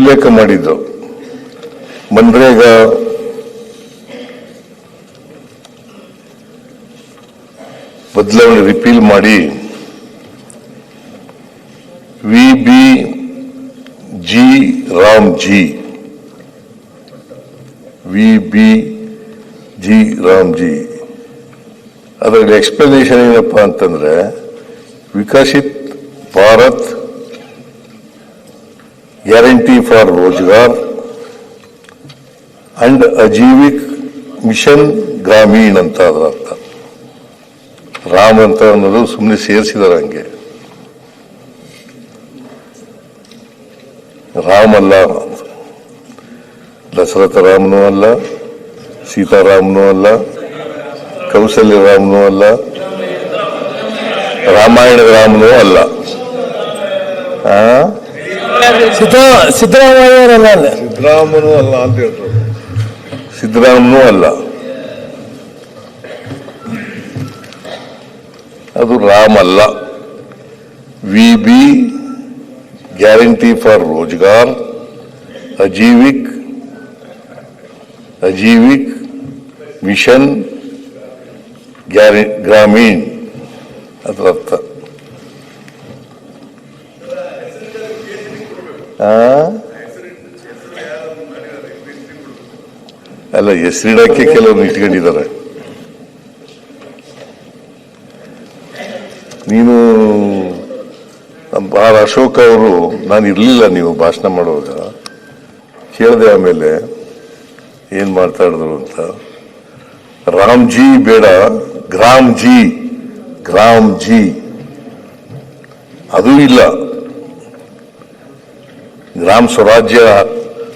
ಉಲ್ಲೇಖ ಮಾಡಿದ್ದು ಮನ್ರೇಗಾ ಬದಲಾವಣೆ ರಿಪೀಲ್ ಮಾಡಿ VBG ರಾಮ್ಜಿ ಅದರಲ್ಲಿ ಎಕ್ಸ್ಪ್ಲನೇಷನ್ ಏನಪ್ಪ ಅಂತಂದ್ರೆ Viksit Bharat guarantee for Rozgar and Ajeevika mission Gramin ಅಂತ ಅದರ ಅರ್ಥ. ರಾಮ್ ಅಂತ ಅನ್ನೋದು ಸುಮ್ಮನೆ ಸೇರಿಸಿದಾರೆ ಹಂಗೆ, ರಾಮ್ ಅಲ್ಲ, ದಶರಥ ರಾಮನೂ ಅಲ್ಲ, ಸೀತಾರಾಮನೂ ಅಲ್ಲ, ಕೌಸಲ್ಯ ರಾಮನೂ ಅಲ್ಲ, ರಾಮಾಯಣದ ರಾಮನೂ ಅಲ್ಲ, ಸಿದ್ದರಾಮಯ್ಯನೂ ಅಲ್ಲ ಅಂತ ಹೇಳ್ತಾರೆ. ಸಿದ್ದರಾಮನೂ ಅಲ್ಲ, ಅದು ರಾಮ್ ಅಲ್ಲ. VB guarantee for Rozgar Ajeevika mission Gramin ಅದರ ಅರ್ಥ. ಅಲ್ಲ, ಹೆಸರಿಡಕ್ಕೆ ಕೆಲವರು ಇಟ್ಕೊಂಡಿದ್ದಾರೆ. ನೀನು ಆರ್ ಅಶೋಕ್ ಅವರು, ನಾನು ಇರ್ಲಿಲ್ಲ ನೀವು ಭಾಷಣ ಮಾಡುವಾಗ, ಕೇಳಿದೆ ಆಮೇಲೆ ಏನ್ ಮಾತಾಡಿದ್ರು ಅಂತ. ರಾಮ್ಜಿ ಬೇಡ, ಗ್ರಾಮ್ಜಿ ಅದು ಇಲ್ಲ. ಗ್ರಾಮ ಸ್ವರಾಜ್ಯ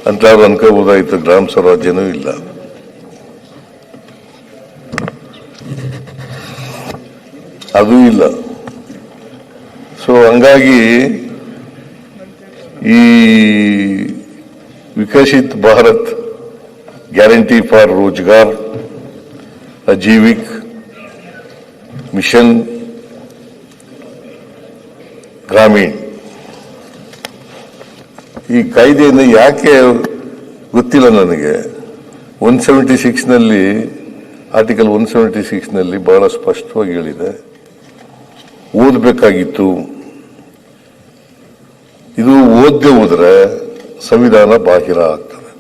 ಅಂತ ಅವ್ರು ಅನ್ಕೋಬಹುದಾಯ್ತು, ಗ್ರಾಮ ಸ್ವರಾಜ್ಯನೂ ಇಲ್ಲ. ಅದು ಇಲ್ಲ. ಸೊ ಹಂಗಾಗಿ ಈ Viksit Bharat guarantee for Rozgar Ajeevika mission Gramin ಈ ಕಾಯ್ದೆಯನ್ನು ಯಾಕೆ ಗೊತ್ತಿಲ್ಲ ನನಗೆ. 176 ನಲ್ಲಿ ಆರ್ಟಿಕಲ್ 176 ನಲ್ಲಿ ಬಹಳ ಸ್ಪಷ್ಟವಾಗಿ ಹೇಳಿದೆ, ಓದಬೇಕಾಗಿತ್ತು. ಇದು ಓದದೆ ಹೋದ್ರೆ ಸಂವಿಧಾನ ಬಾಹಿರ ಆಗ್ತದೆ.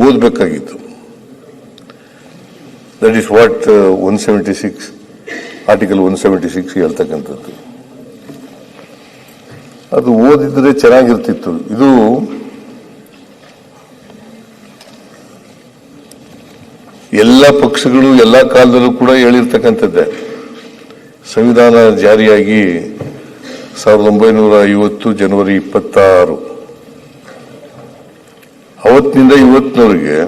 ಓದಬೇಕಾಗಿತ್ತು. ದಟ್ ಈಸ್ ವಾಟ್ 176 ಆರ್ಟಿಕಲ್ 176 ಹೇಳ್ತಕ್ಕಂಥದ್ದು. ಅದು ಓದಿದ್ರೆ ಚೆನ್ನಾಗಿರ್ತಿತ್ತು. ಇದು ಎಲ್ಲ ಪಕ್ಷಗಳು ಎಲ್ಲ ಕಾಲದಲ್ಲೂ ಕೂಡ ಹೇಳಿರ್ತಕ್ಕಂಥದ್ದೇ. ಸಂವಿಧಾನ ಜಾರಿಯಾಗಿ 1950 ಜನವರಿ 26 ಅವತ್ತಿನಿಂದ ಇವತ್ತಿನವರೆಗೆ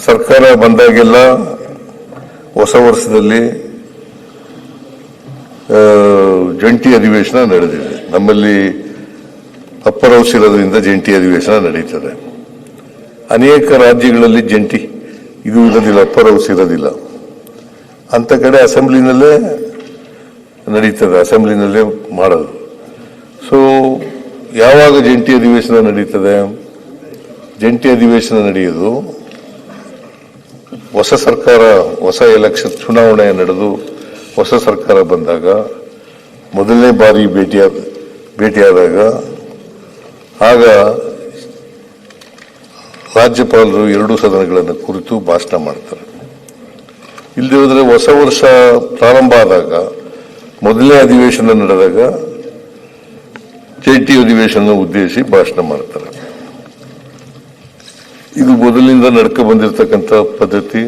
ಸರ್ಕಾರ ಬಂದಾಗೆಲ್ಲ ಹೊಸ ವರ್ಷದಲ್ಲಿ ಜಂಟಿ ಅಧಿವೇಶನ ನಡೆದಿದೆ. ನಮ್ಮಲ್ಲಿ ಅಪ್ಪರ್ ಹೌಸ್ ಇರೋದ್ರಿಂದ ಜಂಟಿ ಅಧಿವೇಶನ ನಡೀತದೆ. ಅನೇಕ ರಾಜ್ಯಗಳಲ್ಲಿ ಜಂಟಿ ಇದು ಇರೋದಿಲ್ಲ, ಅಪ್ಪರ್ ಹೌಸ್ ಇರೋದಿಲ್ಲ. ಅಂತ ಕಡೆ ಅಸೆಂಬ್ಲಿನಲ್ಲೇ ನಡೀತದೆ, ಅಸೆಂಬ್ಲಿನಲ್ಲೇ ಮಾಡೋದು. ಸೊ ಯಾವಾಗ ಜಂಟಿ ಅಧಿವೇಶನ ನಡೀತದೆ? ಜಂಟಿ ಅಧಿವೇಶನ ನಡೆಯೋದು ಹೊಸ ಸರ್ಕಾರ, ಹೊಸ ಎಲೆಕ್ಷನ್ ಚುನಾವಣೆ ನಡೆದು ಹೊಸ ಸರ್ಕಾರ ಬಂದಾಗ, ಮೊದಲನೇ ಬಾರಿ ಭೇಟಿಯಾದಾಗ, ಆಗ ರಾಜ್ಯಪಾಲರು ಎರಡೂ ಸದನಗಳನ್ನು ಕುರಿತು ಭಾಷಣ ಮಾಡ್ತಾರೆ. ಇಲ್ಲದೆ ಹೋದರೆ ಹೊಸ ವರ್ಷ ಪ್ರಾರಂಭ ಆದಾಗ, ಮೊದಲನೇ ಅಧಿವೇಶನ ನಡೆದಾಗ ಜಂಟಿ ಅಧಿವೇಶನ ಉದ್ದೇಶಿಸಿ ಭಾಷಣ ಮಾಡ್ತಾರೆ. ಇದು ಮೊದಲಿನಿಂದ ನಡ್ಕೊ ಬಂದಿರತಕ್ಕಂಥ ಪದ್ಧತಿ.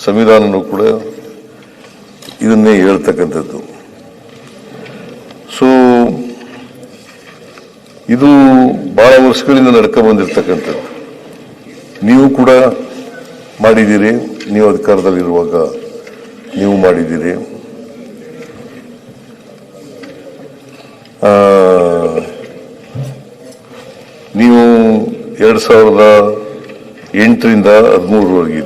ಸಂವಿಧಾನನೂ ಕೂಡ ಇದನ್ನೇ ಹೇಳ್ತಕ್ಕಂಥದ್ದು. ಸೊ ಇದು ಬಹಳ ವರ್ಷಗಳಿಂದ ನಡ್ಕೊ ಬಂದಿರತಕ್ಕಂಥದ್ದು. ನೀವು ಕೂಡ ಮಾಡಿದ್ದೀರಿ, ನೀವು ಅಧಿಕಾರದಲ್ಲಿರುವಾಗ ನೀವು ಮಾಡಿದ್ದೀರಿ. ನೀವು 2008 ರಿಂದ 2013 ವರೆಗೆ